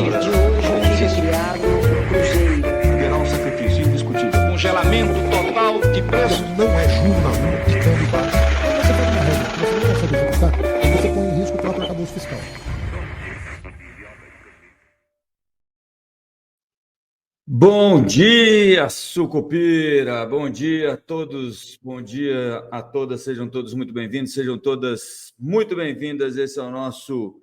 partir de hoje fica criado o Cruzeiro. Haverá um sacrifício indiscutível. Congelamento total de preços. Não é jornalismo de candidato. Você faz uma regra que você não consegue executar, você põe em risco o próprio arcabouço fiscal. Bom dia, Sucupira! Bom dia a todos, bom dia a todas, sejam todos muito bem-vindos, sejam todas muito bem-vindas. Esse é o nosso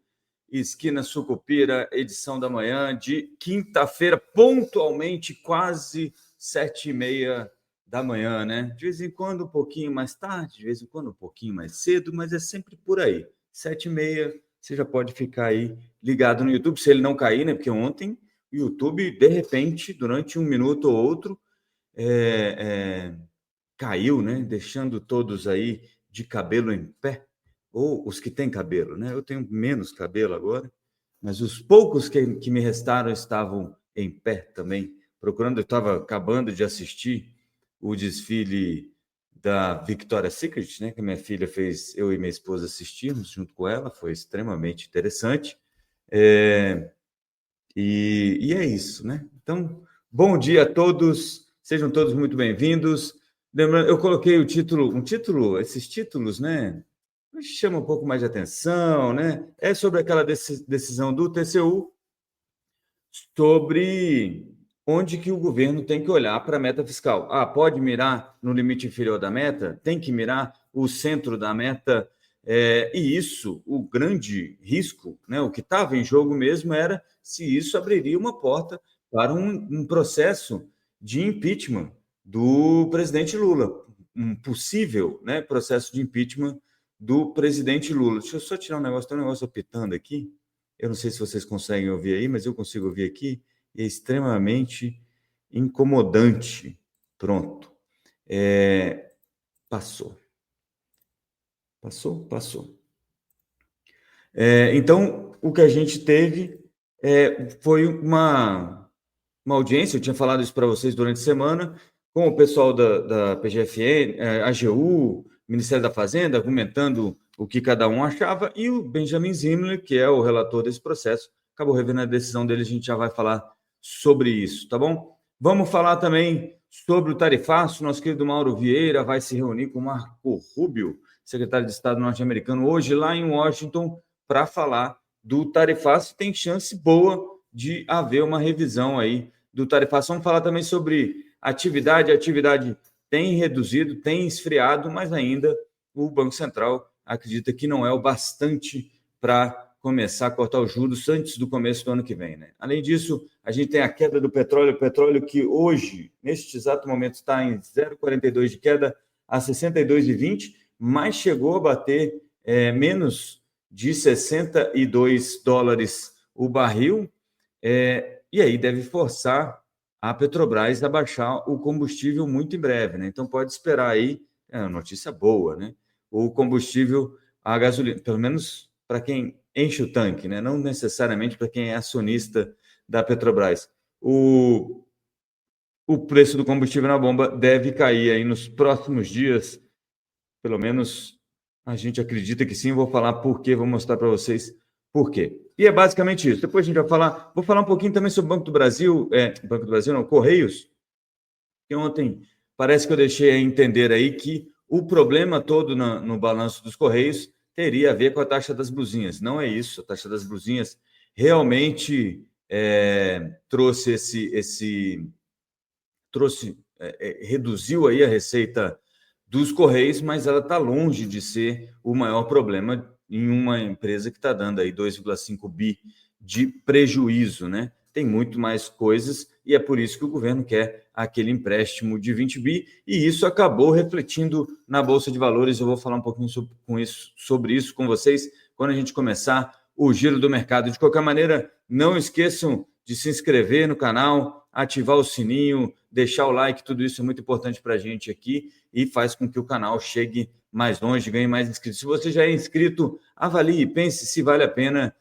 Esquina Sucupira, edição da manhã de quinta-feira, pontualmente, quase 7h30 da manhã, né? De vez em quando um pouquinho mais tarde, de vez em quando um pouquinho mais cedo, mas é sempre por aí. 7h30, você já pode ficar aí ligado no YouTube, se ele não cair, né? Porque ontem o YouTube, de repente, durante um minuto ou outro, caiu, né? Deixando todos aí de cabelo em pé, ou os que têm cabelo, né? Eu tenho menos cabelo agora, mas os poucos que me restaram estavam em pé também, procurando. Eu estava acabando de assistir o desfile da Victoria's Secret, né? Que a minha filha fez, eu e minha esposa assistimos junto com ela, foi extremamente interessante. E é isso, né? Então, bom dia a todos, sejam todos muito bem-vindos. Lembrando, eu coloquei esses títulos, né? Chama um pouco mais de atenção, né? É sobre aquela decisão do TCU sobre onde que o governo tem que olhar para a meta fiscal. Pode mirar no limite inferior da meta? Tem que mirar o centro da meta? E isso, o grande risco, né? O que estava em jogo mesmo era se isso abriria uma porta para um processo de impeachment do presidente Lula, um possível, né, processo de impeachment do presidente Lula. Deixa eu só tirar um negócio, tem um negócio apitando aqui, eu não sei se vocês conseguem ouvir aí, mas eu consigo ouvir aqui, é extremamente incomodante. Pronto. Passou. Então, o que a gente teve foi uma audiência, eu tinha falado isso para vocês durante a semana, com o pessoal da PGFN, AGU, Ministério da Fazenda, argumentando o que cada um achava, e o Benjamin Zimmer, que é o relator desse processo, acabou revendo a decisão dele, a gente já vai falar sobre isso, tá bom? Vamos falar também sobre o tarifaço. Nosso querido Mauro Vieira vai se reunir com Marco Rubio, secretário de Estado norte-americano, hoje lá em Washington, para falar do tarifaço. Tem chance boa de haver uma revisão aí do tarifaço. Vamos falar também sobre atividade. A atividade tem reduzido, tem esfriado, mas ainda o Banco Central acredita que não é o bastante para começar a cortar os juros antes do começo do ano que vem, né? Além disso, a gente tem a queda do petróleo, que hoje, neste exato momento, está em 0,42 de queda a 62,20, mas chegou a bater menos de $62 o barril, e aí deve forçar a Petrobras a baixar o combustível muito em breve, né? Então pode esperar aí, é uma notícia boa, né? O combustível, a gasolina, pelo menos para quem enche o tanque, né? Não necessariamente para quem é acionista da Petrobras. O preço do combustível na bomba deve cair aí nos próximos dias, pelo menos a gente acredita que sim. Vou falar por quê, vou mostrar para vocês por quê. E é basicamente isso. Depois a gente vai falar, vou falar um pouquinho também sobre o Banco do Brasil, Banco do Brasil não, Correios, que ontem parece que eu deixei a entender aí que o problema todo no balanço dos Correios teria a ver com a taxa das blusinhas. Não é isso. A taxa das blusinhas realmente reduziu aí a receita dos Correios, mas ela está longe de ser o maior problema em uma empresa que está dando aí 2,5 bi de prejuízo, né? Tem muito mais coisas e é por isso que o governo quer aquele empréstimo de 20 bi, e isso acabou refletindo na Bolsa de Valores. Eu vou falar um pouquinho sobre isso com vocês quando a gente começar o Giro do Mercado. De qualquer maneira, não esqueçam de se inscrever no canal, ativar o sininho, deixar o like, tudo isso é muito importante para a gente aqui e faz com que o canal chegue mais longe, ganhe mais inscritos. Se você já é inscrito, avalie, pense se vale a pena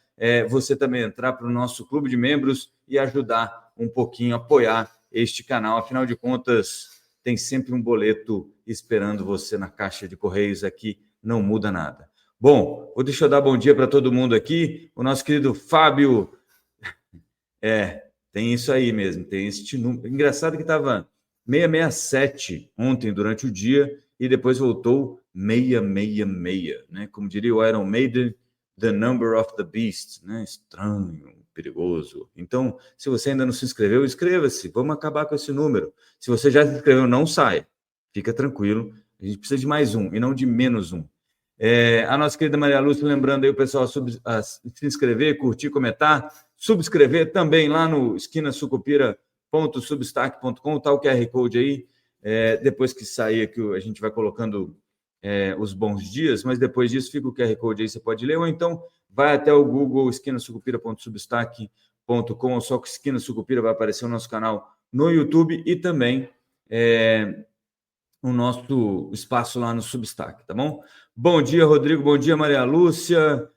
você também entrar para o nosso clube de membros e ajudar um pouquinho, apoiar este canal. Afinal de contas, tem sempre um boleto esperando você na caixa de correios aqui, não muda nada. Bom, deixa eu dar bom dia para todo mundo aqui. O nosso querido Fábio Tem isso aí mesmo, tem este número. Engraçado que estava 667 ontem durante o dia e depois voltou 666, né? Como diria o Iron Maiden, the number of the beast, né? Estranho, perigoso. Então, se você ainda não se inscreveu, inscreva-se. Vamos acabar com esse número. Se você já se inscreveu, não saia. Fica tranquilo. A gente precisa de mais um e não de menos um. A nossa querida Maria Lúcia, lembrando aí o pessoal a se inscrever, curtir, comentar, subscrever também lá no esquinasucupira.substack.com, tá o QR Code aí. Depois que sair aqui, a gente vai colocando os bons dias, mas depois disso fica o QR Code aí, você pode ler, ou então vai até o Google, esquinasucupira.substack.com, ou só que Esquina Sucupira vai aparecer o nosso canal no YouTube e também o nosso espaço lá no Substack, tá bom? Bom dia, Rodrigo. Bom dia, Maria Lúcia.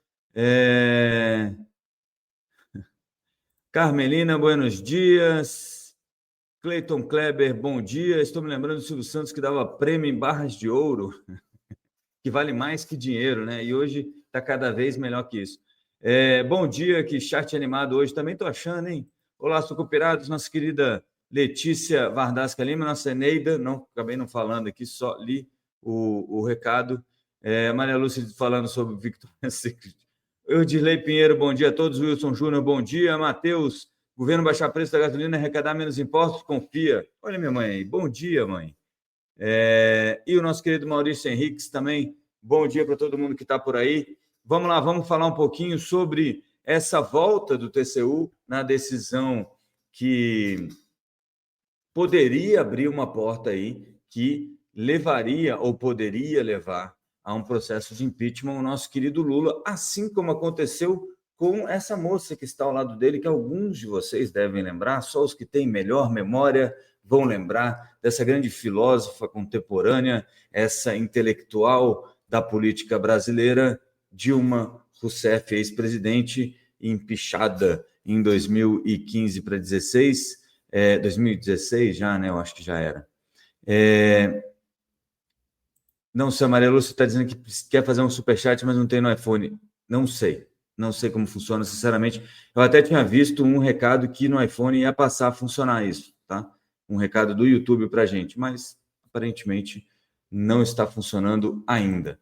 Carmelina, buenos dias. Cleiton Kleber, bom dia. Estou me lembrando do Silvio Santos que dava prêmio em barras de ouro, que vale mais que dinheiro, né? E hoje está cada vez melhor que isso. Bom dia, que chat animado hoje. Também estou achando, hein? Olá, sucupirados, nossa querida Letícia Vardasca Lima, nossa Eneida, acabei não falando aqui, só li o recado. Maria Lúcia falando sobre Victoria's Secret. Eudirley Pinheiro, bom dia a todos. Wilson Júnior, bom dia. Matheus, governo baixar preço da gasolina, arrecadar menos impostos, confia. Olha minha mãe aí, bom dia, mãe. E o nosso querido Maurício Henriques também, bom dia para todo mundo que está por aí. Vamos lá, vamos falar um pouquinho sobre essa volta do TCU na decisão que poderia abrir uma porta aí que levaria ou poderia levar a um processo de impeachment o nosso querido Lula, assim como aconteceu com essa moça que está ao lado dele, que alguns de vocês devem lembrar, só os que têm melhor memória vão lembrar dessa grande filósofa contemporânea, essa intelectual da política brasileira, Dilma Rousseff, ex-presidente, empichada em 2015 para 2016, 2016 já, né? Eu acho que já era. Não sei, a Maria Lúcia está dizendo que quer fazer um superchat, mas não tem no iPhone. Não sei como funciona, sinceramente. Eu até tinha visto um recado que no iPhone ia passar a funcionar isso, tá? Um recado do YouTube para a gente, mas aparentemente não está funcionando ainda.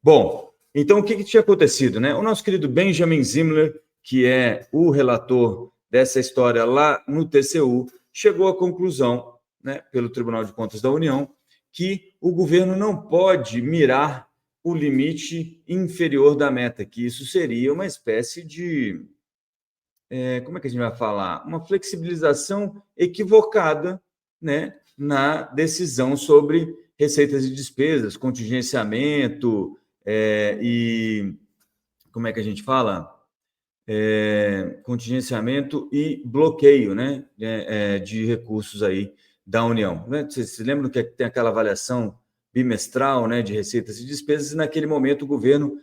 Bom, então o que tinha acontecido, né? O nosso querido Benjamin Zimler, que é o relator dessa história lá no TCU, chegou à conclusão, né, pelo Tribunal de Contas da União, que o governo não pode mirar o limite inferior da meta, que isso seria uma espécie de, como é que a gente vai falar? Uma flexibilização equivocada, né, na decisão sobre receitas e despesas, contingenciamento e, como é que a gente fala? Contingenciamento e bloqueio, né, de recursos aí da União. Vocês se lembram que tem aquela avaliação bimestral, né, de receitas e despesas, e naquele momento o governo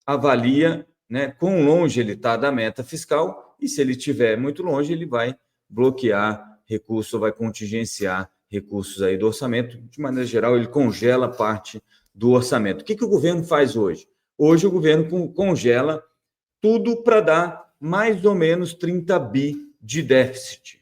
avalia, né, quão longe ele está da meta fiscal, e se ele estiver muito longe, ele vai bloquear recursos, ou vai contingenciar recursos aí do orçamento. De maneira geral, ele congela parte do orçamento. O que o governo faz hoje? Hoje o governo congela tudo para dar mais ou menos 30 bi de déficit.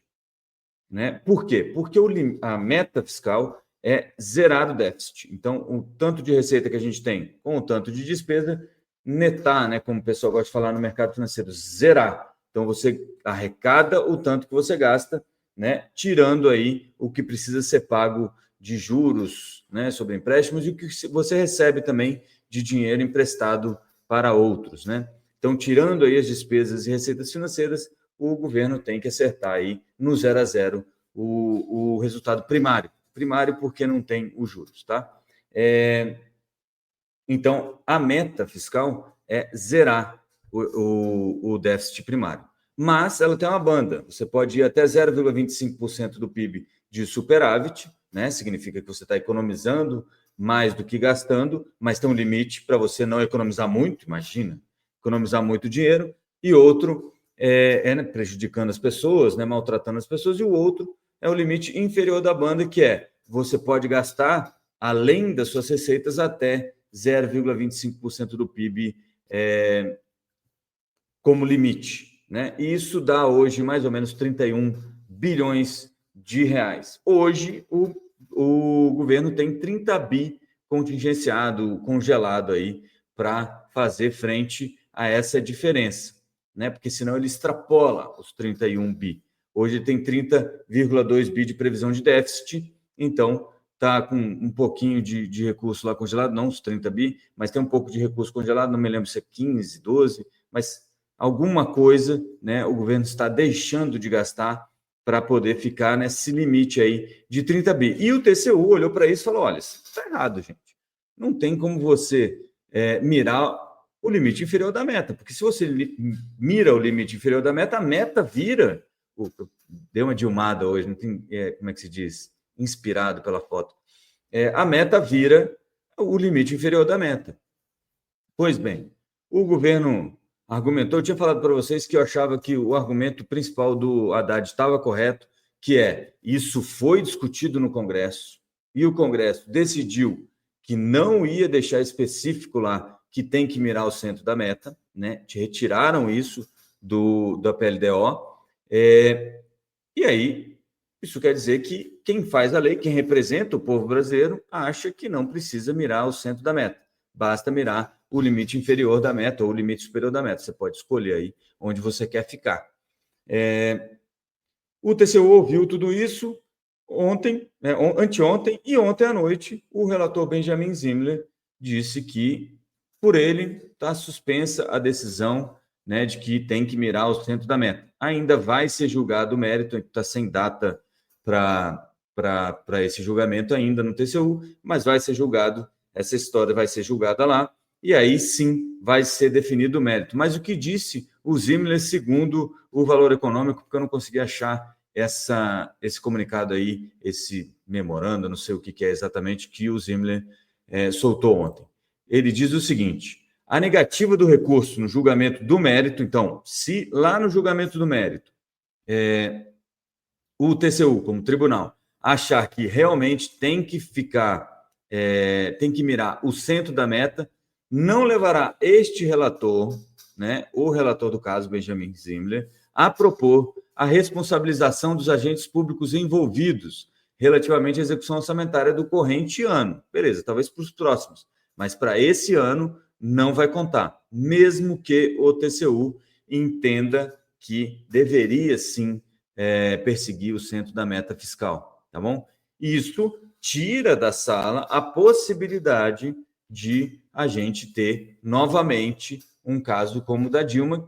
Né? Por quê? Porque a meta fiscal é zerar o déficit. Então, o tanto de receita que a gente tem com o tanto de despesa, netar, né, como o pessoal gosta de falar no mercado financeiro, zerar. Então, você arrecada o tanto que você gasta, né, tirando aí o que precisa ser pago de juros, né, sobre empréstimos e o que você recebe também de dinheiro emprestado para outros. Né? Então, tirando aí as despesas e receitas financeiras, o governo tem que acertar aí no 0 a 0 o resultado primário. Primário porque não tem os juros, tá? Então, a meta fiscal é zerar o déficit primário. Mas ela tem uma banda. Você pode ir até 0,25% do PIB de superávit, né? Significa que você está economizando mais do que gastando, mas tem um limite para você não economizar muito, imagina, economizar muito dinheiro, e outro né, prejudicando as pessoas, né, maltratando as pessoas, e o outro é o limite inferior da banda, que é você pode gastar, além das suas receitas, até 0,25% do PIB como limite. né? E isso dá hoje mais ou menos 31 bilhões de reais. Hoje, o governo tem 30 bi contingenciado, congelado aí, para fazer frente a essa diferença, né? Porque senão ele extrapola os 31 bi. Hoje tem 30,2 bi de previsão de déficit, então está com um pouquinho de recurso lá congelado, não os 30 bi, mas tem um pouco de recurso congelado, não me lembro se é 15, 12, mas alguma coisa, né, o governo está deixando de gastar para poder ficar nesse limite aí de 30 bi. E o TCU olhou para isso e falou, olha, isso está errado, gente. Não tem como você mirar o limite inferior da meta, porque se você mira o limite inferior da meta, a meta vira... Deu uma dilmada hoje, não tem, como é que se diz? Inspirado pela foto. A meta vira o limite inferior da meta. Pois bem, o governo argumentou, eu tinha falado para vocês que eu achava que o argumento principal do Haddad estava correto, que isso foi discutido no Congresso, e o Congresso decidiu que não ia deixar específico lá que tem que mirar o centro da meta, né? Retiraram isso da PLDO, e aí isso quer dizer que quem faz a lei, quem representa o povo brasileiro, acha que não precisa mirar o centro da meta, basta mirar o limite inferior da meta ou o limite superior da meta. Você pode escolher aí onde você quer ficar. O TCU ouviu tudo isso ontem, anteontem, e ontem à noite o relator Benjamin Zimler disse que, por ele, está suspensa a decisão, né, de que tem que mirar o centro da meta. Ainda vai ser julgado o mérito, está sem data para esse julgamento ainda no TCU, mas vai ser julgado, essa história vai ser julgada lá, e aí sim vai ser definido o mérito. Mas o que disse o Zimler, segundo o Valor Econômico, porque eu não consegui achar esse comunicado aí, esse memorando, não sei o que é exatamente, que o Zimler soltou ontem. Ele diz o seguinte: a negativa do recurso no julgamento do mérito, então, se lá no julgamento do mérito o TCU, como tribunal, achar que realmente tem que tem que mirar o centro da meta, não levará este relator, né, o relator do caso, Benjamin Zimler, a propor a responsabilização dos agentes públicos envolvidos relativamente à execução orçamentária do corrente ano. Beleza, talvez para os próximos, mas para esse ano não vai contar, mesmo que o TCU entenda que deveria sim perseguir o centro da meta fiscal, tá bom? Isso tira da sala a possibilidade de a gente ter novamente um caso como o da Dilma,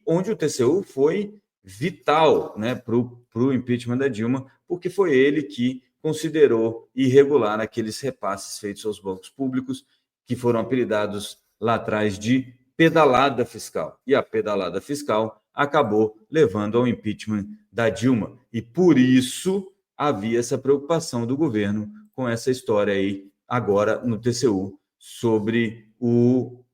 onde o TCU foi vital, né, para o impeachment da Dilma, porque foi ele que considerou irregular aqueles repasses feitos aos bancos públicos, que foram apelidados lá atrás de pedalada fiscal. E a pedalada fiscal acabou levando ao impeachment da Dilma. E por isso havia essa preocupação do governo com essa história aí, agora no TCU, sobre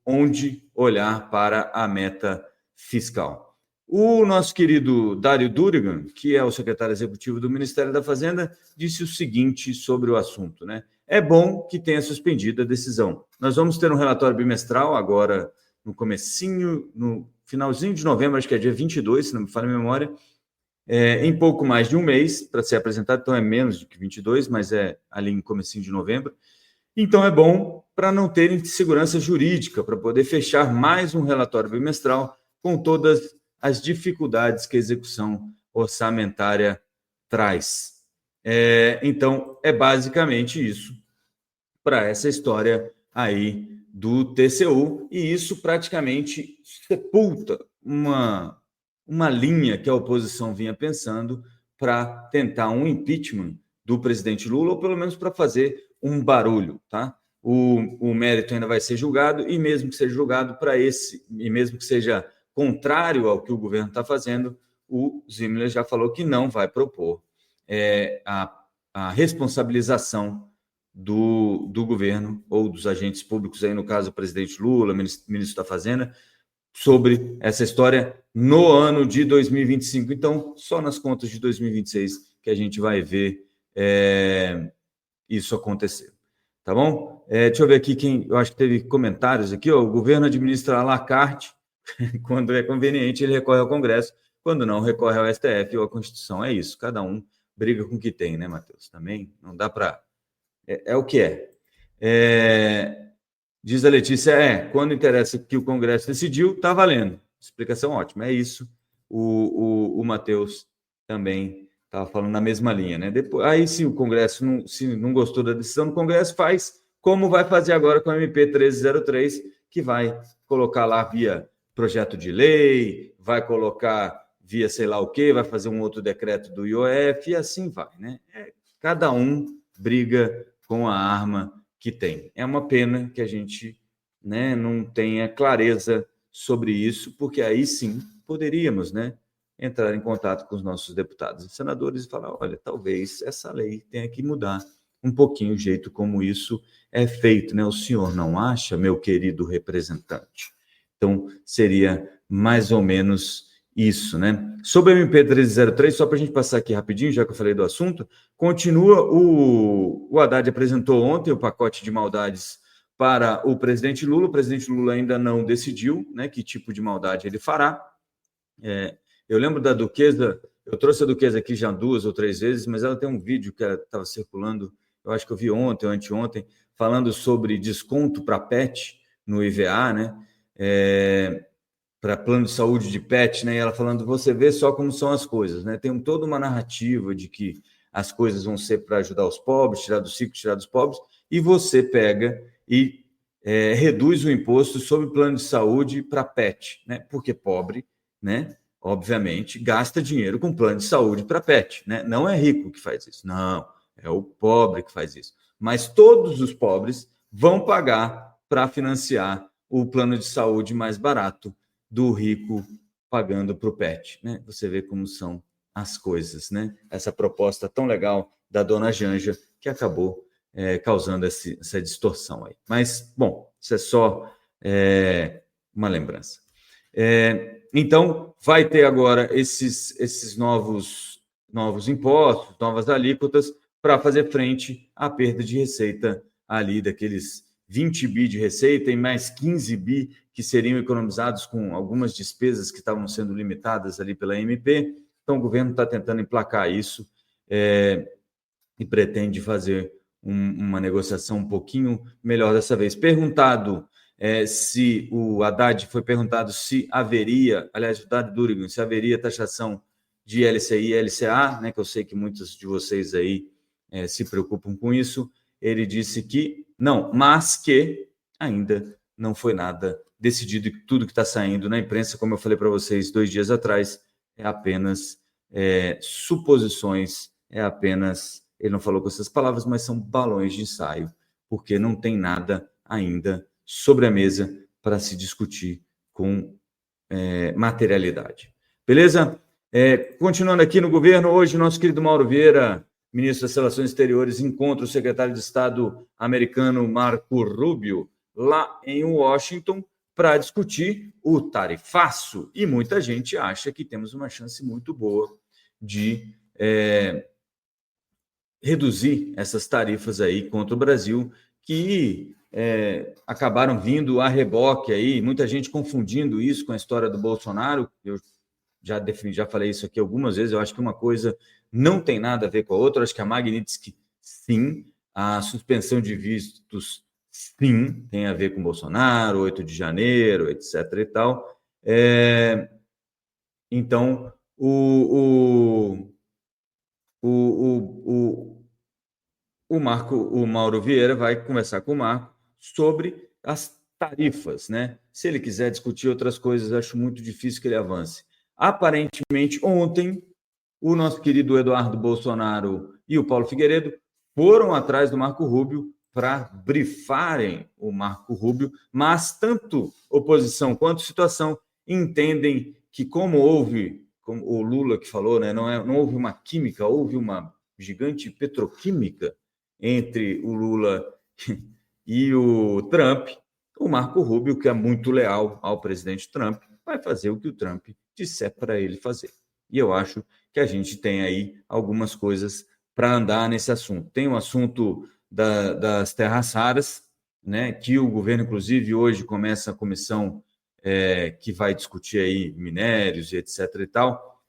onde olhar para a meta fiscal. O nosso querido Dário Durigan, que é o secretário executivo do Ministério da Fazenda, disse o seguinte sobre o assunto, né? É bom que tenha suspendido a decisão. Nós vamos ter um relatório bimestral agora no finalzinho de novembro, acho que é dia 22, se não me falha a memória, em pouco mais de um mês para ser apresentado, então é menos do que 22, mas é ali em comecinho de novembro. Então é bom para não terem segurança jurídica, para poder fechar mais um relatório bimestral com todas as dificuldades que a execução orçamentária traz. Então, é basicamente isso para essa história aí do TCU, e isso praticamente sepulta uma linha que a oposição vinha pensando para tentar um impeachment do presidente Lula, ou pelo menos para fazer um barulho, tá? O mérito ainda vai ser julgado, e mesmo que seja julgado e mesmo que seja contrário ao que o governo está fazendo, o Zimmer já falou que não vai propor a responsabilização do governo ou dos agentes públicos, aí no caso o presidente Lula, ministro da Fazenda, sobre essa história no ano de 2025. Então, só nas contas de 2026 que a gente vai ver isso acontecer. Tá bom? Deixa eu ver aqui eu acho que teve comentários aqui. O governo administra à la carte Quando é conveniente, ele recorre ao Congresso, quando não, recorre ao STF ou à Constituição. É isso, cada um briga com o que tem, né, Matheus? Também não dá para... É o que é. Diz a Letícia, quando interessa que o Congresso decidiu, está valendo. Explicação ótima, é isso. O Matheus também estava falando na mesma linha, né? Depois, aí, se o Congresso se não gostou da decisão do Congresso, faz como vai fazer agora com a MP 1303, que vai colocar lá via projeto de lei, vai colocar via sei lá o quê, vai fazer um outro decreto do IOF, e assim vai, né? Cada um briga com a arma que tem. É uma pena que a gente, né, não tenha clareza sobre isso, porque aí sim poderíamos, né, entrar em contato com os nossos deputados e senadores e falar, olha, talvez essa lei tenha que mudar um pouquinho o jeito como isso é feito, né? O senhor não acha, meu querido representante? Então, seria mais ou menos isso, né? Sobre a MP 1303, só para a gente passar aqui rapidinho, já que eu falei do assunto, continua, o Haddad apresentou ontem o pacote de maldades para o presidente Lula ainda não decidiu, né, que tipo de maldade ele fará. Eu lembro da Duquesa, eu trouxe a Duquesa aqui já 2 ou 3 vezes, mas ela tem um vídeo que estava circulando, eu acho que eu vi ontem ou anteontem, falando sobre desconto para PET no IVA, né? Para plano de saúde de PET, né? E ela falando, você vê só como são as coisas, né? Tem toda uma narrativa de que as coisas vão ser para ajudar os pobres, tirar do rico, tirar dos pobres, e você pega e reduz o imposto sobre o plano de saúde para PET, né? Porque pobre, né? Obviamente, gasta dinheiro com plano de saúde para PET, né? Não é rico que faz isso, não, é o pobre que faz isso. Mas todos os pobres vão pagar para financiar o plano de saúde mais barato do rico pagando para o PET, né? Você vê como são as coisas, né? Essa proposta tão legal da dona Janja que acabou causando essa distorção aí. Mas, bom, isso é só uma lembrança. Então, vai ter agora esses novos impostos, novas alíquotas, para fazer frente à perda de receita ali daqueles 20 bi de receita e mais 15 bi que seriam economizados com algumas despesas que estavam sendo limitadas ali pela MP. Então, o governo está tentando emplacar isso e pretende fazer uma negociação um pouquinho melhor dessa vez. Perguntado se o Haddad foi perguntado se haveria, aliás, o Haddad Durigan, se haveria taxação de LCI e LCA, né, que eu sei que muitos de vocês aí se preocupam com isso. Ele disse que não, mas que ainda não foi nada decidido, e tudo que está saindo na imprensa, como eu falei para vocês 2 dias atrás, é apenas suposições, ele não falou com essas palavras, mas são balões de ensaio, porque não tem nada ainda sobre a mesa para se discutir com materialidade. Beleza? Continuando aqui no governo, hoje nosso querido Mauro Vieira, ministro das Relações Exteriores, encontra o secretário de Estado americano Marco Rubio lá em Washington para discutir o tarifaço. E muita gente acha que temos uma chance muito boa de reduzir essas tarifas aí contra o Brasil, que acabaram vindo a reboque aí, muita gente confundindo isso com a história do Bolsonaro. Eu já falei isso aqui algumas vezes, eu acho que uma coisa não tem nada a ver com a outra. Eu acho que a Magnitsky, sim, a suspensão de vistos, sim, tem a ver com Bolsonaro, 8 de janeiro, etc. e tal. Então, o Mauro Vieira vai conversar com o Marco sobre as tarifas, né? Se ele quiser discutir outras coisas, acho muito difícil que ele avance. Aparentemente, ontem, o nosso querido Eduardo Bolsonaro e o Paulo Figueiredo foram atrás do Marco Rubio para brifarem o Marco Rubio, mas tanto oposição quanto situação entendem que, como o Lula que falou, né, não houve uma química, houve uma gigante petroquímica entre o Lula e o Trump. O Marco Rubio, que é muito leal ao presidente Trump, vai fazer o que o Trump disser para ele fazer. E eu acho que a gente tem aí algumas coisas para andar nesse assunto. Tem o assunto das terras raras, né, que o governo, inclusive, hoje começa a comissão que vai discutir aí minérios e etc. e tal.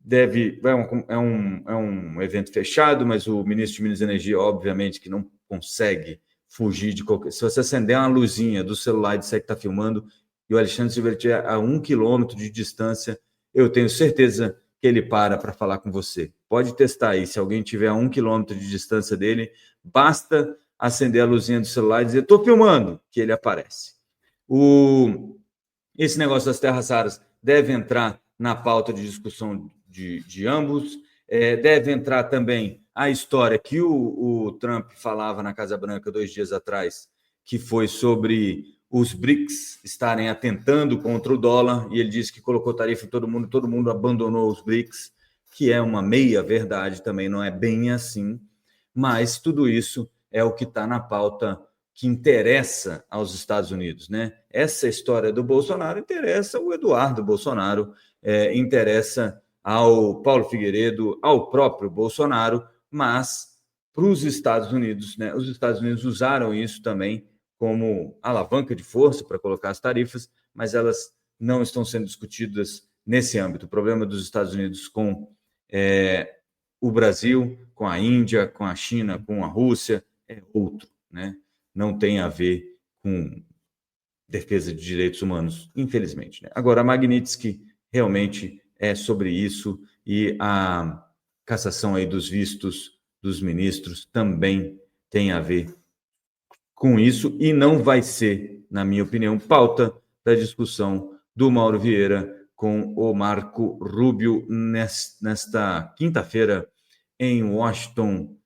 É um evento fechado, mas o ministro de Minas e Energia, obviamente, que não consegue fugir de qualquer... Se você acender uma luzinha do celular e disser que está filmando, e o Alexandre Silveira estiver a 1 quilômetro de distância, eu tenho certeza que ele para falar com você. Pode testar aí, se alguém tiver a 1 quilômetro de distância dele, basta acender a luzinha do celular e dizer, estou filmando, que ele aparece. Esse negócio das terras raras deve entrar na pauta de discussão de ambos, deve entrar também a história que o Trump falava na Casa Branca 2 dias atrás, que foi sobre os BRICS estarem atentando contra o dólar, e ele disse que colocou tarifa em todo mundo abandonou os BRICS, que é uma meia verdade também, não é bem assim, mas tudo isso é o que está na pauta que interessa aos Estados Unidos, né? Essa história do Bolsonaro interessa o Eduardo Bolsonaro, interessa ao Paulo Figueiredo, ao próprio Bolsonaro, mas para os Estados Unidos, né? Os Estados Unidos usaram isso também como alavanca de força para colocar as tarifas, mas elas não estão sendo discutidas nesse âmbito. O problema dos Estados Unidos com o Brasil, com a Índia, com a China, com a Rússia, é outro, né? Não tem a ver com defesa de direitos humanos, infelizmente, né? Agora, a Magnitsky realmente é sobre isso, e a cassação aí dos vistos dos ministros também tem a ver com isso, e não vai ser, na minha opinião, pauta da discussão do Mauro Vieira com o Marco Rubio nesta quinta-feira em Washington,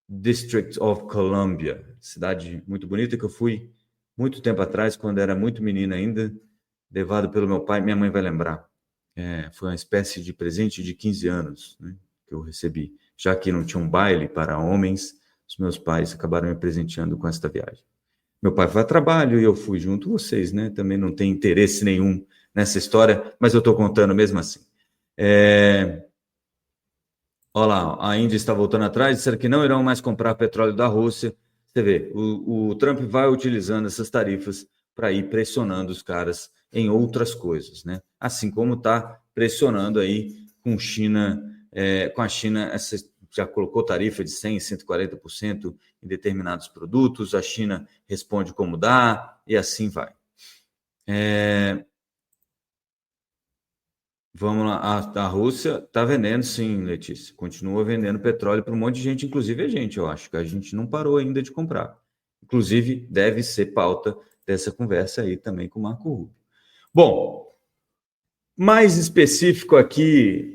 District of Columbia, cidade muito bonita que eu fui muito tempo atrás, quando era muito menina ainda, levado pelo meu pai, minha mãe vai lembrar. Foi uma espécie de presente de 15 anos, né, que eu recebi. Já que não tinha um baile para homens, os meus pais acabaram me presenteando com esta viagem. Meu pai foi a trabalho e eu fui junto com vocês, né? Também não tem interesse nenhum nessa história, mas eu estou contando mesmo assim. Olha lá, a Índia está voltando atrás, disseram que não irão mais comprar petróleo da Rússia. Você vê, o Trump vai utilizando essas tarifas para ir pressionando os caras em outras coisas, né? Assim como está pressionando aí com a China, já colocou tarifa de 100%, 140% em determinados produtos, a China responde como dá, e assim vai. Vamos lá, a Rússia está vendendo, sim, Letícia, continua vendendo petróleo para um monte de gente, inclusive a gente, eu acho que a gente não parou ainda de comprar. Inclusive, deve ser pauta dessa conversa aí também com o Marco Rubio. Bom, mais específico aqui,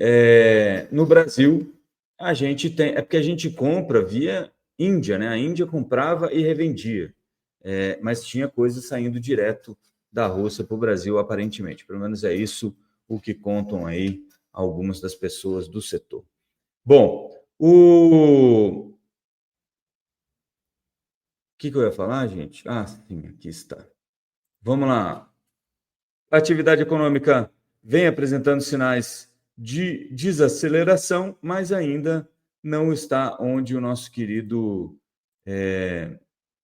no Brasil, a gente tem, porque a gente compra via Índia, né? A Índia comprava e revendia, mas tinha coisa saindo direto da Rússia para o Brasil, aparentemente. Pelo menos é isso o que contam aí algumas das pessoas do setor. Bom, o que eu ia falar, gente? Ah, sim, aqui está. Vamos lá. A atividade econômica vem apresentando sinais de desaceleração, mas ainda não está onde o nosso querido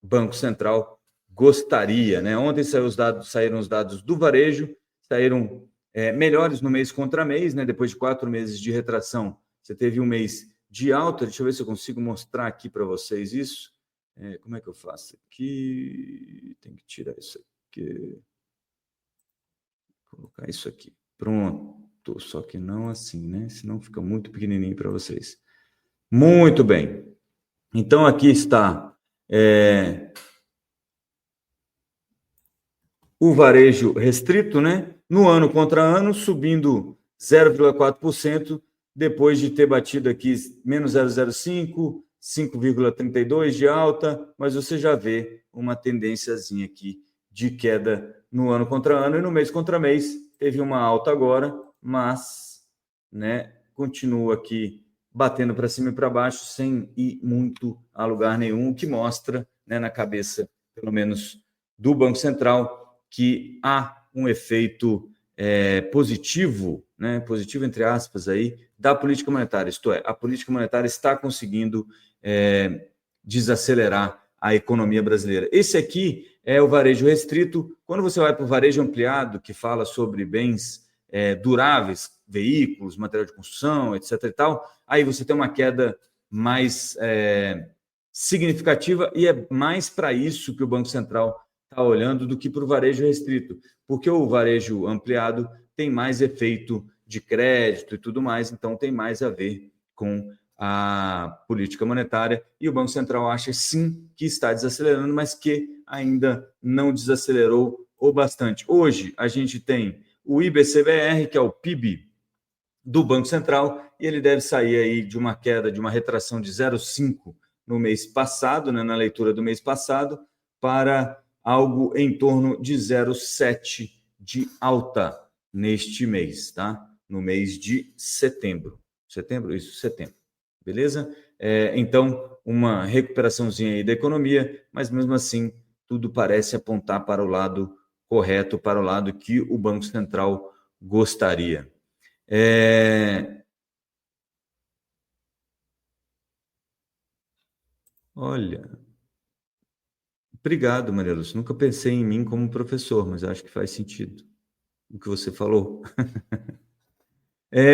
Banco Central gostaria, né? Ontem saíram os dados do varejo, saíram melhores no mês contra mês, né? Depois de 4 meses de retração, você teve um mês de alta. Deixa eu ver se eu consigo mostrar aqui para vocês isso. Como é que eu faço aqui? Tem que tirar isso aqui. Vou colocar isso aqui. Pronto. Só que não assim, né? Senão fica muito pequenininho para vocês. Muito bem. Então, aqui está o varejo restrito, né? No ano contra ano, subindo 0,4%, depois de ter batido aqui menos 0,05%, 5,32% de alta, mas você já vê uma tendênciazinha aqui de queda no ano contra ano, e no mês contra mês teve uma alta agora, mas, né, continua aqui batendo para cima e para baixo, sem ir muito a lugar nenhum, o que mostra, né, na cabeça, pelo menos, do Banco Central, que há um efeito positivo, né, positivo entre aspas, aí, da política monetária. Isto é, a política monetária está conseguindo desacelerar a economia brasileira. Esse aqui é o varejo restrito. Quando você vai para o varejo ampliado, que fala sobre bens duráveis, veículos, material de construção, etc. e tal, aí você tem uma queda mais significativa, e é mais para isso que o Banco Central está olhando do que para o varejo restrito, porque o varejo ampliado tem mais efeito de crédito e tudo mais, então tem mais a ver com a política monetária, e o Banco Central acha sim que está desacelerando, mas que ainda não desacelerou o bastante. Hoje a gente tem o IBCBR, que é o PIB do Banco Central, e ele deve sair aí de uma queda, de uma retração de 0,5 no mês passado, né, na leitura do mês passado, para algo em torno de 0,7 de alta neste mês, tá? No mês de setembro. Setembro? Isso, setembro. Beleza? Então, uma recuperaçãozinha aí da economia, mas mesmo assim, tudo parece apontar para o lado correto, para o lado que o Banco Central gostaria. Olha, obrigado, Maria Lúcia. Nunca pensei em mim como professor, mas acho que faz sentido o que você falou.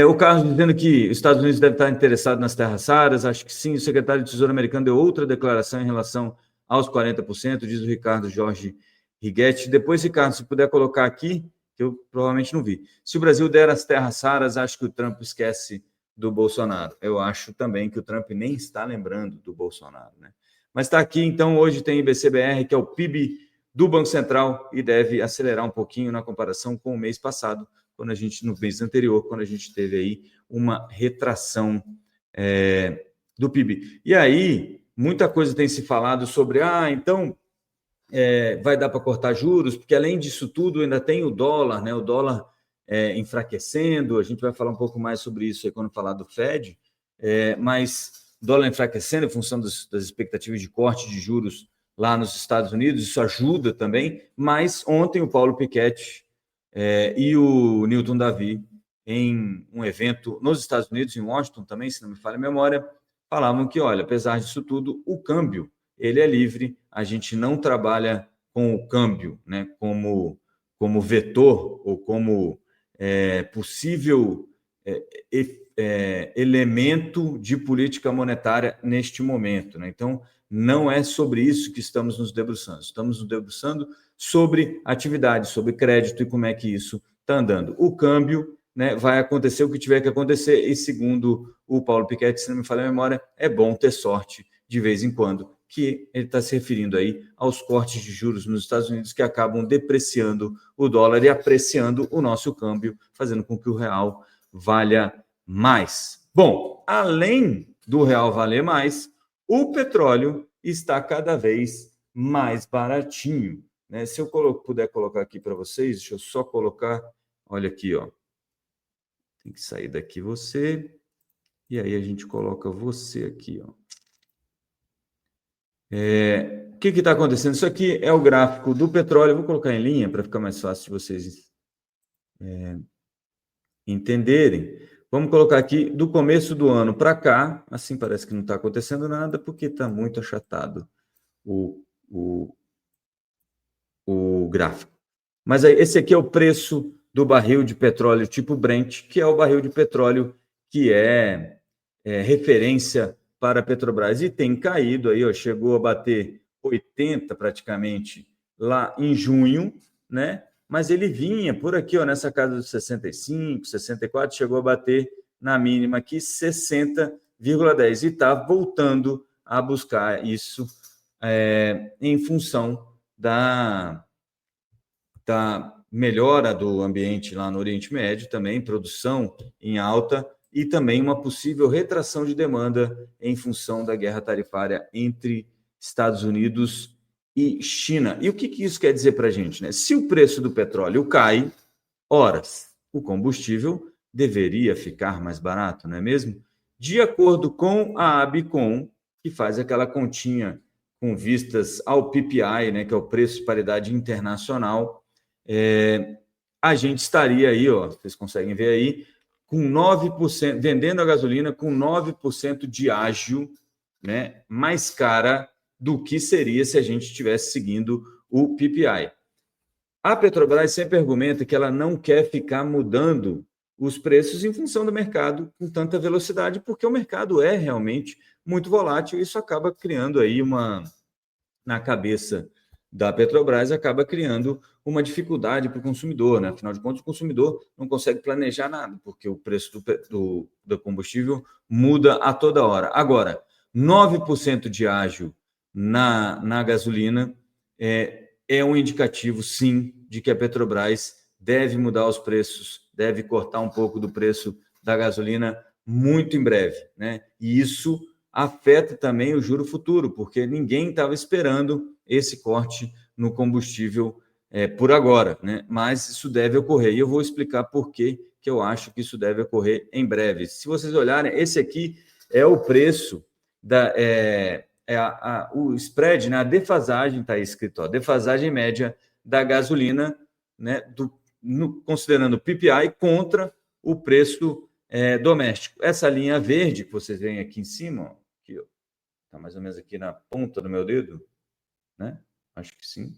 O Carlos dizendo que os Estados Unidos devem estar interessados nas terras raras, acho que sim. O secretário de Tesouro americano deu outra declaração em relação aos 40%, diz o Ricardo Jorge Righetti. Depois, Ricardo, se puder colocar aqui, que eu provavelmente não vi. Se o Brasil der as terras raras, acho que o Trump esquece do Bolsonaro. Eu acho também que o Trump nem está lembrando do Bolsonaro, né? Mas está aqui, então, hoje tem IBCBR, que é o PIB do Banco Central, e deve acelerar um pouquinho na comparação com o mês passado, no mês anterior, quando a gente teve aí uma retração do PIB. E aí, muita coisa tem se falado sobre, então vai dar para cortar juros, porque além disso tudo ainda tem o dólar, né? O dólar enfraquecendo, a gente vai falar um pouco mais sobre isso aí quando falar do Fed, mas dólar enfraquecendo em função das expectativas de corte de juros lá nos Estados Unidos, isso ajuda também, mas ontem o Paulo Piketty e o Newton Davi, em um evento nos Estados Unidos, em Washington também, se não me falha a memória, falavam que, olha, apesar disso tudo, o câmbio, ele é livre, a gente não trabalha com o câmbio, né, como vetor ou como possível elemento de política monetária neste momento, né? Então, não é sobre isso que estamos nos debruçando. Estamos nos debruçando sobre atividade, sobre crédito e como é que isso está andando. O câmbio, né, vai acontecer o que tiver que acontecer, e segundo o Paulo Piketty, se não me falha a memória, é bom ter sorte de vez em quando, que ele está se referindo aí aos cortes de juros nos Estados Unidos que acabam depreciando o dólar e apreciando o nosso câmbio, fazendo com que o real valha mais. Bom, além do real valer mais, o petróleo está cada vez mais baratinho, né? Se eu puder colocar aqui para vocês, deixa eu só colocar, olha aqui, ó. Tem que sair daqui você, e aí a gente coloca você aqui, ó. O que está acontecendo? Isso aqui é o gráfico do petróleo. Eu vou colocar em linha para ficar mais fácil de vocês entenderem. Vamos colocar aqui do começo do ano para cá. Assim parece que não está acontecendo nada, porque está muito achatado o gráfico. Mas aí, esse aqui é o preço do barril de petróleo tipo Brent, que é o barril de petróleo que é referência para a Petrobras. E tem caído aí, ó, chegou a bater 80 praticamente lá em junho, né? Mas ele vinha por aqui, ó, nessa casa dos 65, 64, chegou a bater na mínima aqui 60,10 e está voltando a buscar isso em função da melhora do ambiente lá no Oriente Médio, também produção em alta e também uma possível retração de demanda em função da guerra tarifária entre Estados Unidos e China. E o que isso quer dizer para a gente, né? Se o preço do petróleo cai, o combustível deveria ficar mais barato, não é mesmo? De acordo com a Abicom, que faz aquela continha com vistas ao PPI, né, que é o preço de paridade internacional, a gente estaria aí, ó, vocês conseguem ver aí, com 9%, vendendo a gasolina com 9% de ágio, né, mais cara do que seria se a gente estivesse seguindo o PPI. A Petrobras sempre argumenta que ela não quer ficar mudando os preços em função do mercado com tanta velocidade, porque o mercado é realmente muito volátil e isso acaba criando aí na cabeça da Petrobras, acaba criando uma dificuldade para o consumidor, né? Afinal de contas, o consumidor não consegue planejar nada, porque o preço do combustível muda a toda hora. Agora, 9% de ágio na gasolina é um indicativo, sim, de que a Petrobras deve mudar os preços, deve cortar um pouco do preço da gasolina muito em breve, né? E isso afeta também o juro futuro, porque ninguém estava esperando esse corte no combustível por agora, né? Mas isso deve ocorrer. E eu vou explicar por que eu acho que isso deve ocorrer em breve. Se vocês olharem, esse aqui é o preço o spread, né? A defasagem, está aí escrito, ó, defasagem média da gasolina, né? Considerando o PPI contra o preço doméstico. Essa linha verde que vocês veem aqui em cima, está mais ou menos aqui na ponta do meu dedo, né? Acho que sim.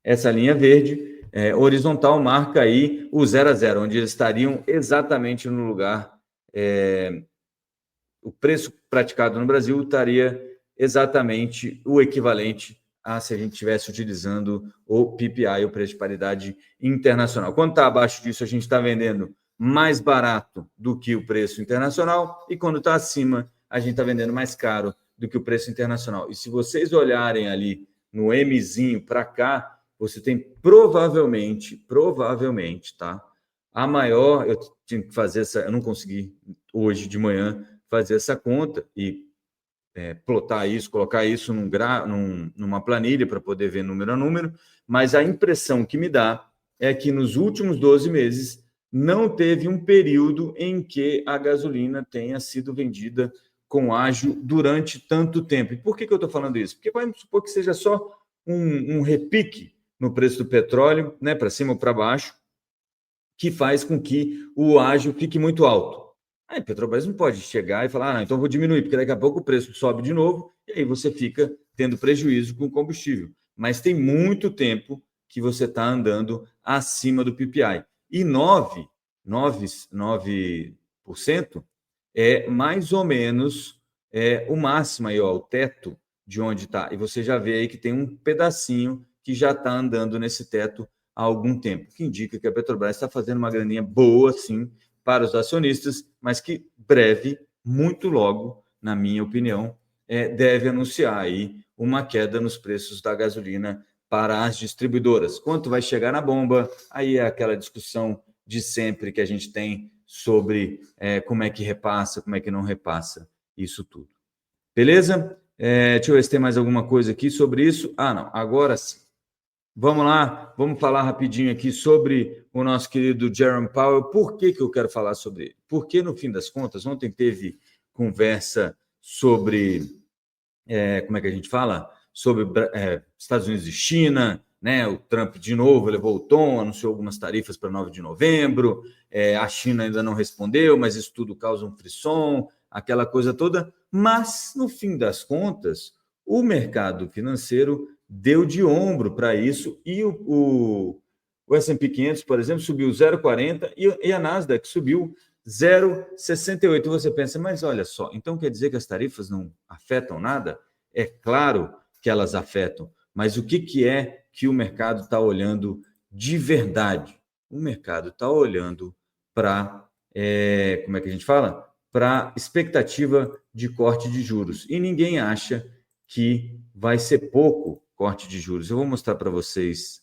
Essa linha verde horizontal marca aí o 0 a 0, onde eles estariam exatamente no lugar. O preço praticado no Brasil estaria exatamente o equivalente a se a gente estivesse utilizando o PPI, o preço de paridade internacional. Quando está abaixo disso, a gente está vendendo mais barato do que o preço internacional, e quando está acima, a gente está vendendo mais caro do que o preço internacional. E se vocês olharem ali no Mzinho para cá, você tem provavelmente, tá? A maior, eu tinha que fazer eu não consegui hoje de manhã fazer essa conta e plotar isso, colocar isso numa planilha para poder ver número a número, mas a impressão que me dá é que nos últimos 12 meses não teve um período em que a gasolina tenha sido vendida com ágio durante tanto tempo. E por que eu estou falando isso? Porque vamos supor que seja só um repique no preço do petróleo, né, para cima ou para baixo, que faz com que o ágio fique muito alto. Aí a Petrobras não pode chegar e falar, então vou diminuir, porque daqui a pouco o preço sobe de novo, e aí você fica tendo prejuízo com o combustível. Mas tem muito tempo que você está andando acima do PPI. E 9% é mais ou menos o máximo aí, ó, o teto de onde está. E você já vê aí que tem um pedacinho que já está andando nesse teto há algum tempo, que indica que a Petrobras está fazendo uma graninha boa, sim, para os acionistas, mas que breve, muito logo, na minha opinião, deve anunciar aí uma queda nos preços da gasolina para as distribuidoras. Quanto vai chegar na bomba? Aí é aquela discussão de sempre que a gente tem sobre como é que repassa, como é que não repassa isso tudo. Beleza? Deixa eu ver se tem mais alguma coisa aqui sobre isso. Não, agora sim. Vamos lá, vamos falar rapidinho aqui sobre o nosso querido Jerome Powell. Por que eu quero falar sobre ele? Porque, no fim das contas, ontem teve conversa sobre, como é que a gente fala? Sobre Estados Unidos e China, né? O Trump, de novo, levou o tom, anunciou algumas tarifas para 9 de novembro, a China ainda não respondeu, mas isso tudo causa um frisson, aquela coisa toda. Mas, no fim das contas, o mercado financeiro deu de ombro para isso e o S&P 500, por exemplo, subiu 0,40 e a Nasdaq subiu 0,68. Você pensa, mas olha só, então quer dizer que as tarifas não afetam nada? É claro que elas afetam, mas o que é que o mercado está olhando de verdade? O mercado está olhando para, como é que a gente fala? Para expectativa de corte de juros. E ninguém acha que vai ser pouco corte de juros. Eu vou mostrar para vocês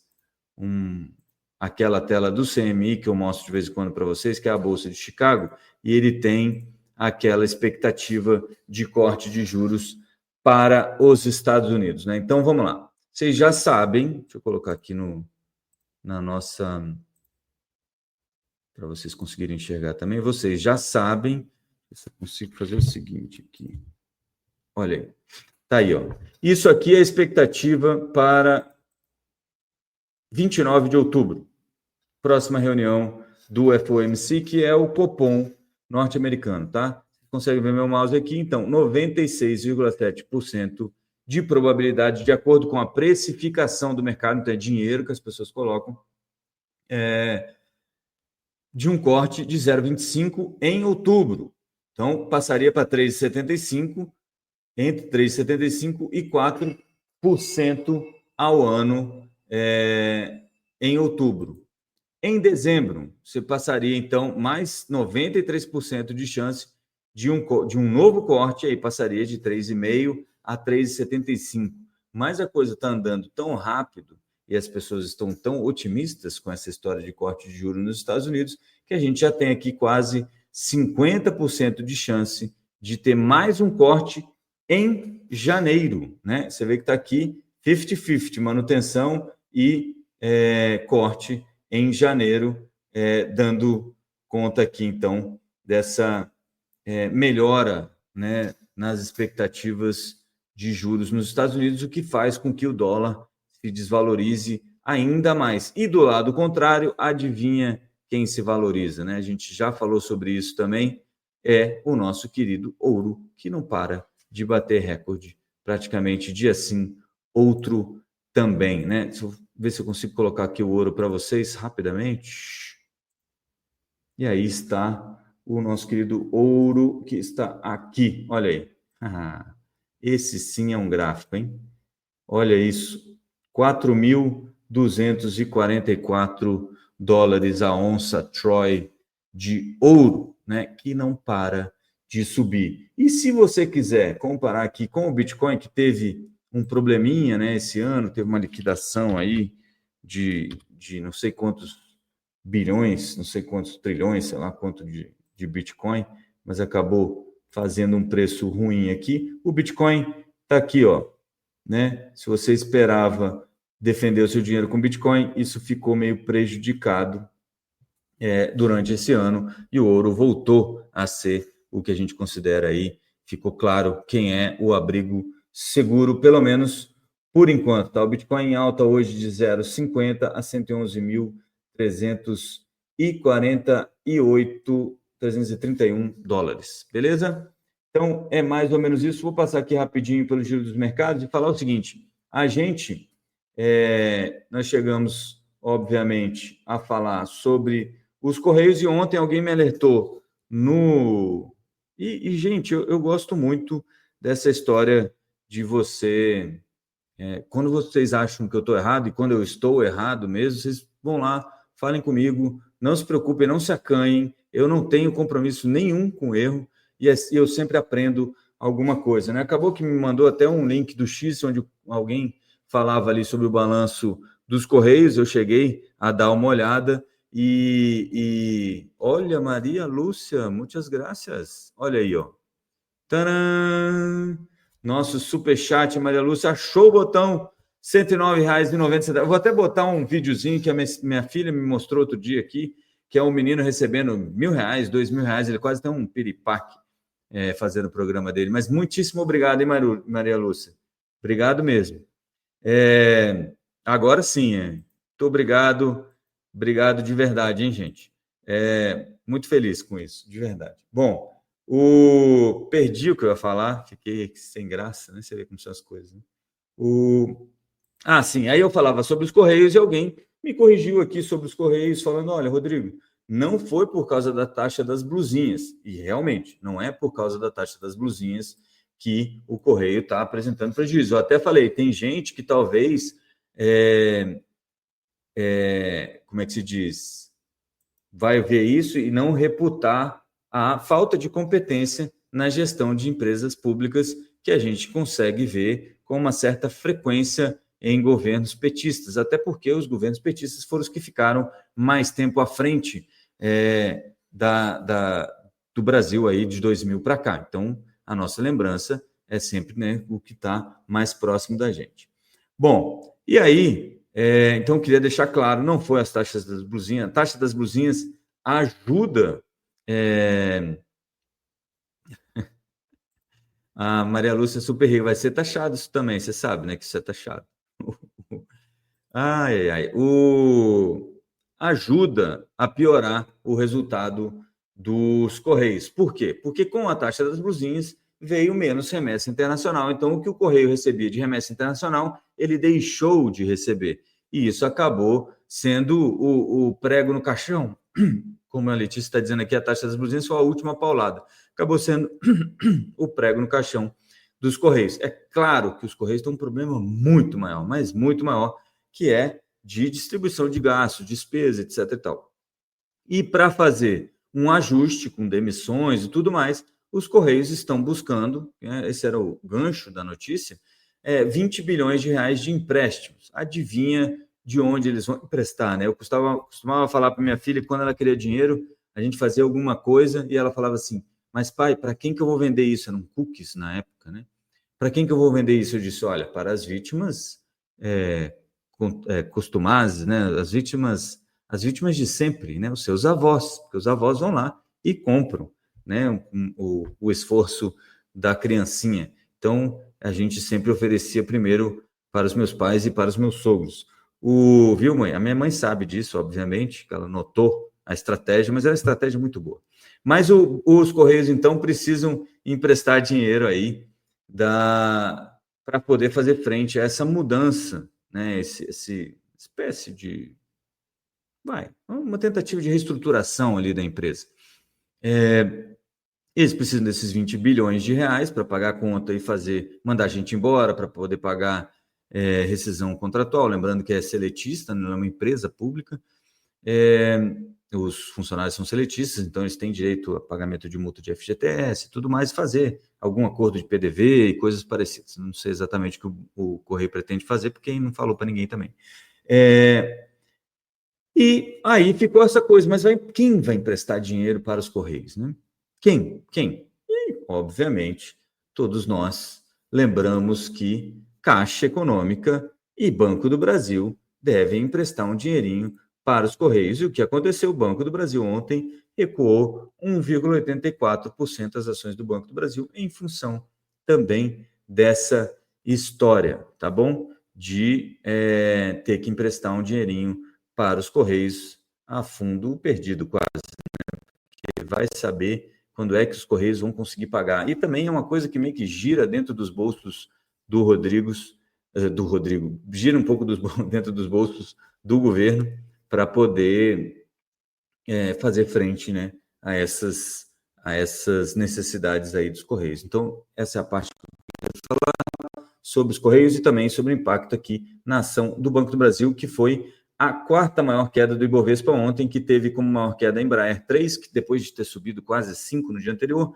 aquela tela do CMI que eu mostro de vez em quando para vocês, que é a Bolsa de Chicago, e ele tem aquela expectativa de corte de juros para os Estados Unidos, né? Então, vamos lá. Vocês já sabem, deixa eu colocar aqui na nossa... para vocês conseguirem enxergar também, vocês já sabem, eu consigo fazer o seguinte aqui. Olha aí. Tá aí, ó. Isso aqui é a expectativa para 29 de outubro, próxima reunião do FOMC, que é o Copom norte-americano, tá? Consegue ver meu mouse aqui? Então, 96,7% de probabilidade de acordo com a precificação do mercado, então é dinheiro que as pessoas colocam, de um corte de 0,25 em outubro. Então, passaria para 3,75, entre 3,75% e 4% ao ano em outubro. Em dezembro, você passaria, então, mais 93% de chance de um novo corte, aí passaria de 3,5% a 3,75%. Mas a coisa está andando tão rápido e as pessoas estão tão otimistas com essa história de corte de juros nos Estados Unidos que a gente já tem aqui quase 50% de chance de ter mais um corte em janeiro, né? Você vê que está aqui 50-50, manutenção e corte em janeiro, dando conta aqui, então, dessa melhora, né, nas expectativas de juros nos Estados Unidos, o que faz com que o dólar se desvalorize ainda mais. E do lado contrário, adivinha quem se valoriza, né? A gente já falou sobre isso também, é o nosso querido ouro, que não para de bater recorde, praticamente dia sim, outro também, né? Deixa eu ver se eu consigo colocar aqui o ouro para vocês rapidamente. E aí está o nosso querido ouro, que está aqui, olha aí. Esse sim é um gráfico, hein? Olha isso, 4.244 dólares a onça Troy de ouro, né? Que não para de subir. E se você quiser comparar aqui com o Bitcoin, que teve um probleminha, né? Esse ano, teve uma liquidação aí de não sei quantos bilhões, não sei quantos trilhões, sei lá quanto de Bitcoin, mas acabou fazendo um preço ruim aqui. O Bitcoin está aqui, ó, né? Se você esperava defender o seu dinheiro com Bitcoin, isso ficou meio prejudicado durante esse ano, e o ouro voltou a ser o que a gente considera aí, ficou claro quem é o abrigo seguro, pelo menos por enquanto. Tá? O Bitcoin em alta hoje de 0,50 a 111.331 dólares, beleza? Então, é mais ou menos isso. Vou passar aqui rapidinho pelo giro dos mercados e falar o seguinte, nós chegamos, obviamente, a falar sobre os Correios e ontem alguém me alertou gente, eu gosto muito dessa história de você... quando vocês acham que eu estou errado e quando eu estou errado mesmo, vocês vão lá, falem comigo, não se preocupem, não se acanhem, eu não tenho compromisso nenhum com o erro e eu sempre aprendo alguma coisa, né? Acabou que me mandou até um link do X, onde alguém falava ali sobre o balanço dos Correios, eu cheguei a dar uma olhada e olha, Maria Lúcia, muitas graças, olha aí, ó. Tcharam! Nosso superchat, Maria Lúcia, achou o botão, R$ 109,90. Eu vou até botar um videozinho que a minha filha me mostrou outro dia aqui, que é um menino recebendo R$1.000, R$2.000, ele quase tem um piripaque fazendo o programa dele. Mas muitíssimo obrigado, hein, Maria Lúcia? Obrigado mesmo. Agora sim, muito obrigado de verdade, hein, gente? Muito feliz com isso, de verdade. Bom, perdi o que eu ia falar, fiquei sem graça, né? Você vê como são as coisas. Né? Sim, aí eu falava sobre os Correios e alguém me corrigiu aqui sobre os Correios, falando, olha, Rodrigo, não foi por causa da taxa das blusinhas, e realmente, não é por causa da taxa das blusinhas que o Correio está apresentando prejuízo. Eu até falei, tem gente que talvez, como é que se diz, vai ver isso e não reputar a falta de competência na gestão de empresas públicas que a gente consegue ver com uma certa frequência em governos petistas, até porque os governos petistas foram os que ficaram mais tempo à frente do Brasil aí de 2000 para cá. Então, a nossa lembrança é sempre, né, o que está mais próximo da gente. Bom, e aí, então, eu queria deixar claro, não foi as taxas das blusinhas, a taxa das blusinhas ajuda... A Maria Lúcia super rica, vai ser taxado isso também, você sabe, né, que isso é taxado. Ajuda a piorar o resultado dos Correios. Por quê? Porque com a taxa das blusinhas, veio menos remessa internacional. Então, o que o Correio recebia de remessa internacional, ele deixou de receber. E isso acabou sendo o prego no caixão. Como a Letícia está dizendo aqui, a taxa das blusinhas foi a última paulada. Acabou sendo o prego no caixão dos Correios. É claro que os Correios têm um problema muito maior, mas muito maior, que é de distribuição de gastos, despesa, etc. e tal. E para fazer um ajuste com demissões e tudo mais, os Correios estão buscando, esse era o gancho da notícia, 20 bilhões de reais de empréstimos. Adivinha de onde eles vão emprestar, né? Eu costumava falar para minha filha que quando ela queria dinheiro, a gente fazia alguma coisa e ela falava assim, mas pai, para quem que eu vou vender isso? Eram cookies na época, né? Para quem que eu vou vender isso? Eu disse, olha, para as vítimas costumadas, né? As vítimas de sempre, né? Os seus avós, porque os avós vão lá e compram, né? O esforço da criancinha. Então, a gente sempre oferecia primeiro para os meus pais e para os meus sogros. Viu, mãe? A minha mãe sabe disso, obviamente, que ela notou a estratégia, mas é uma estratégia muito boa. Mas os Correios, então, precisam emprestar dinheiro aí para poder fazer frente a essa mudança, né? Essa espécie de... uma tentativa de reestruturação ali da empresa. Eles precisam desses 20 bilhões de reais para pagar a conta e mandar a gente embora, para poder pagar rescisão contratual, lembrando que é seletista, não é uma empresa pública, os funcionários são seletistas, então eles têm direito a pagamento de multa de FGTS e tudo mais, fazer algum acordo de PDV e coisas parecidas. Não sei exatamente o que o Correio pretende fazer, porque não falou para ninguém também. E aí ficou essa coisa, mas quem vai emprestar dinheiro para os Correios, né? Quem? E, obviamente, todos nós lembramos que Caixa Econômica e Banco do Brasil devem emprestar um dinheirinho para os Correios. E o que aconteceu? O Banco do Brasil ontem recuou 1,84% as ações do Banco do Brasil em função também dessa história, tá bom? De ter que emprestar um dinheirinho para os Correios a fundo perdido quase, né? Porque vai saber quando é que os Correios vão conseguir pagar. E também é uma coisa que meio que gira dentro dos bolsos do Rodrigo, gira um pouco dentro dos bolsos do governo para poder fazer frente, né, a essas necessidades aí dos Correios. Então, essa é a parte que eu quero falar sobre os Correios e também sobre o impacto aqui na ação do Banco do Brasil, que foi a quarta maior queda do Ibovespa ontem, que teve como maior queda a Embraer 3, que depois de ter subido quase 5 no dia anterior,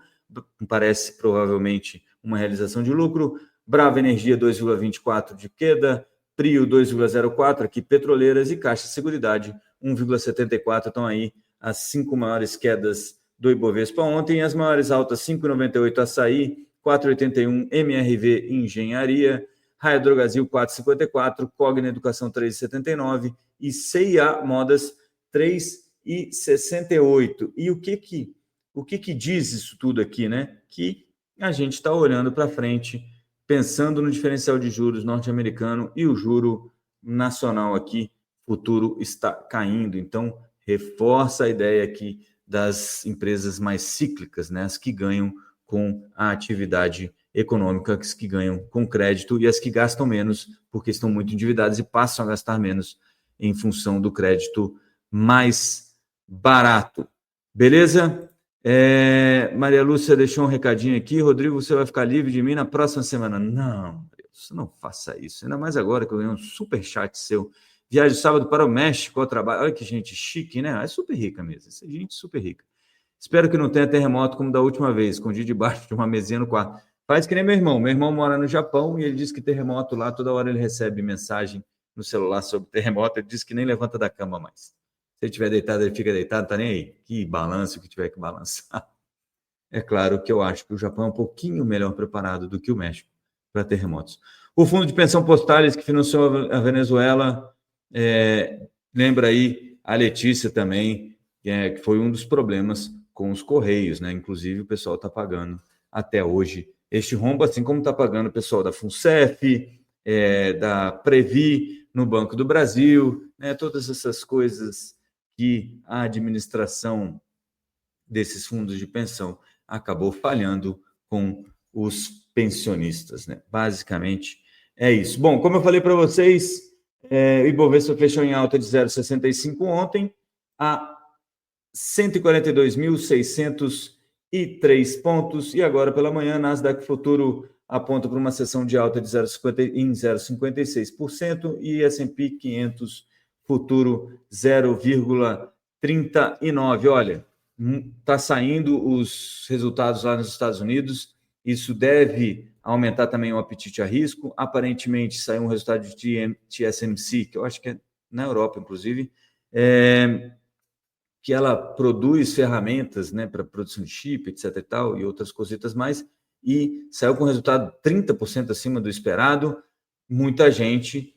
parece provavelmente uma realização de lucro. Brava Energia 2,24 de queda, Prio 2,04, aqui Petroleiras e Caixa Seguridade 1,74, estão aí as 5 maiores quedas do Ibovespa ontem, as maiores altas 5,98 Açaí, 4,81 MRV Engenharia, Raia Drogasil 4,54, Cogna Educação 3,79 e CIA Modas 3,68. E o que diz isso tudo aqui, né? Que a gente está olhando para frente, pensando no diferencial de juros norte-americano e o juro nacional aqui, futuro está caindo. Então, reforça a ideia aqui das empresas mais cíclicas, né? As que ganham com a atividade econômica, as que ganham com crédito e as que gastam menos porque estão muito endividadas e passam a gastar menos em função do crédito mais barato. Beleza? Maria Lúcia deixou um recadinho aqui. Rodrigo, você vai ficar livre de mim na próxima semana? Não, Deus, não faça isso. Ainda mais agora que eu ganhei um super chat seu. Viagem sábado para o México ao trabalho. Olha que gente chique, né? É super rica mesmo. Essa gente super rica. Espero que não tenha terremoto como da última vez, escondi debaixo de uma mesinha no quarto. Faz que nem meu irmão. Meu irmão mora no Japão e ele diz que terremoto lá, toda hora ele recebe mensagem no celular sobre terremoto. Ele diz que nem levanta da cama mais. Se ele estiver deitado, ele fica deitado, tá nem aí. Que balanço que tiver que balançar. É claro que eu acho que o Japão é um pouquinho melhor preparado do que o México para terremotos. O Fundo de Pensão Postales, que financiou a Venezuela, lembra aí a Letícia também, que foi um dos problemas com os Correios, né? Inclusive, o pessoal está pagando até hoje este rombo, assim como está pagando o pessoal da FUNCEF, da Previ, no Banco do Brasil, né? Todas essas coisas que a administração desses fundos de pensão acabou falhando com os pensionistas, né? Basicamente é isso. Bom, como eu falei para vocês, o Ibovespa fechou em alta de 0,65 ontem a 142.603 pontos, e agora pela manhã, Nasdaq Futuro aponta para uma sessão de alta de 0,56% e S&P 500 Futuro 0,39%. Olha, está saindo os resultados lá nos Estados Unidos, isso deve aumentar também o apetite a risco. Aparentemente saiu um resultado de TSMC, que eu acho que é na Europa, inclusive, que ela produz ferramentas, né, para produção de chip, etc. e tal, e outras cositas mais, e saiu com resultado 30% acima do esperado. Muita gente,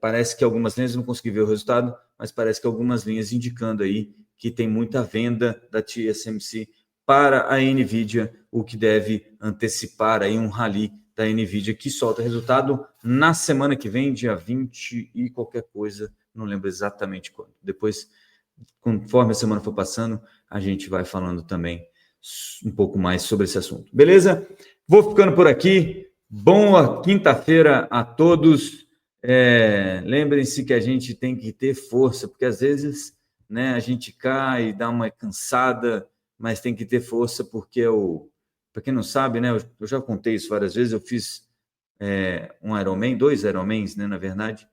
parece que algumas linhas, não consegui ver o resultado, mas parece que algumas linhas indicando aí que tem muita venda da TSMC para a NVIDIA, o que deve antecipar aí um rally da NVIDIA, que solta resultado na semana que vem, dia 20 e qualquer coisa, não lembro exatamente quando. Depois, conforme a semana for passando, a gente vai falando também um pouco mais sobre esse assunto. Beleza? Vou ficando por aqui. Boa quinta-feira a todos. Lembrem-se que a gente tem que ter força, porque às vezes, né, a gente cai, dá uma cansada, mas tem que ter força, porque para quem não sabe, né, eu já contei isso várias vezes, eu fiz um Ironman, 2 Ironmans, né, na verdade,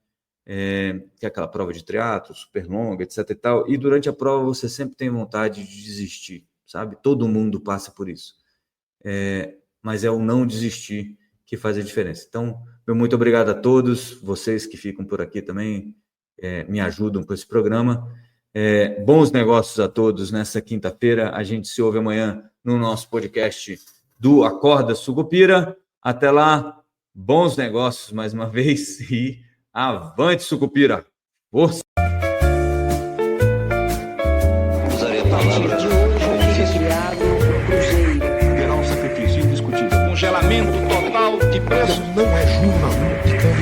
que é aquela prova de triatlo, super longa, etc. e tal, e durante a prova você sempre tem vontade de desistir, sabe? Todo mundo passa por isso. Mas é o não desistir que faz a diferença. Então, meu muito obrigado a todos, vocês que ficam por aqui também, me ajudam com esse programa. Bons negócios a todos nessa quinta-feira. A gente se ouve amanhã no nosso podcast do Acorda Sucupira. Até lá, bons negócios mais uma vez e avante, Sucupira! Força! Usarei a palavra De hoje foi criado o Cruzeiro. Haverá um sacrifício indiscutível. congelamento total de preços. Não é jornalismo.